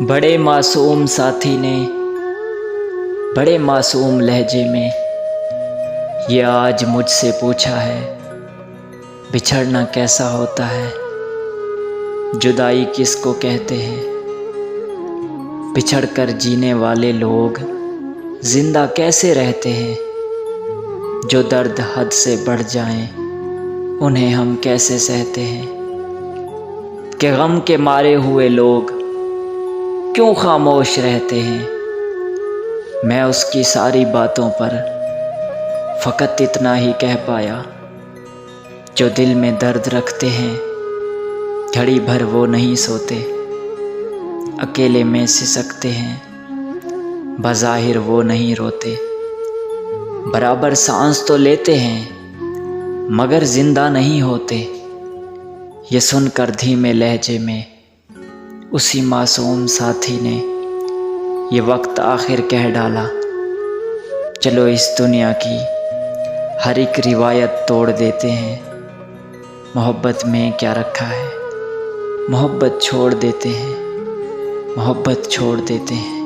बड़े मासूम साथी ने बड़े मासूम लहजे में ये आज मुझसे पूछा है, बिछड़ना कैसा होता है, जुदाई किसको कहते हैं। बिछड़ कर जीने वाले लोग जिंदा कैसे रहते हैं, जो दर्द हद से बढ़ जाएं उन्हें हम कैसे सहते हैं। कि गम के मारे हुए लोग क्यों खामोश रहते हैं। मैं उसकी सारी बातों पर फ़कत इतना ही कह पाया, जो दिल में दर्द रखते हैं घड़ी भर वो नहीं सोते। अकेले में सिसकते हैं बज़ाहिर वो नहीं रोते। बराबर सांस तो लेते हैं मगर ज़िंदा नहीं होते। ये सुनकर धीमे लहजे में उसी मासूम साथी ने ये वक्त आखिर कह डाला, चलो इस दुनिया की हर एक रिवायत तोड़ देते हैं। मोहब्बत में क्या रखा है, मोहब्बत छोड़ देते हैं, मोहब्बत छोड़ देते हैं।